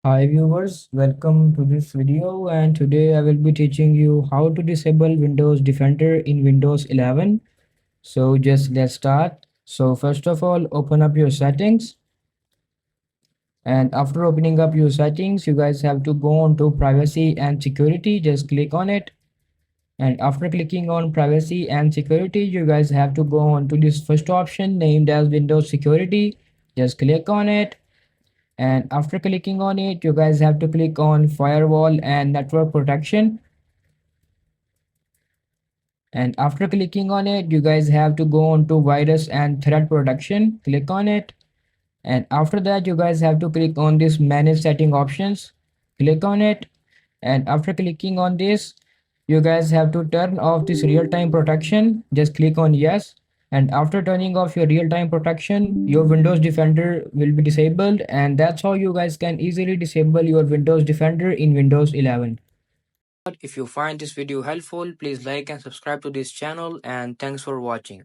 Hi viewers, welcome to this video, and today I will be teaching you how to disable Windows Defender in Windows 11. So just let's start. So first of all, open up your settings, and after opening up your settings, you guys have to go on to privacy and security. Just click on it, and after clicking on privacy and security, you guys have to go on to this first option named as Windows Security. Just click on it, and after clicking on it, you guys have to click on firewall and network protection. And after clicking on it, you guys have to go on to virus and threat protection. Click on it, and after that you guys have to click on this manage setting options. Click on it, and after clicking on this, you guys have to turn off this real-time protection. Just click on yes, and after turning off your real-time protection, your Windows Defender will be disabled, and that's how you guys can easily disable your Windows Defender in Windows 11. If you find this video helpful, please like and subscribe to this channel, and thanks for watching.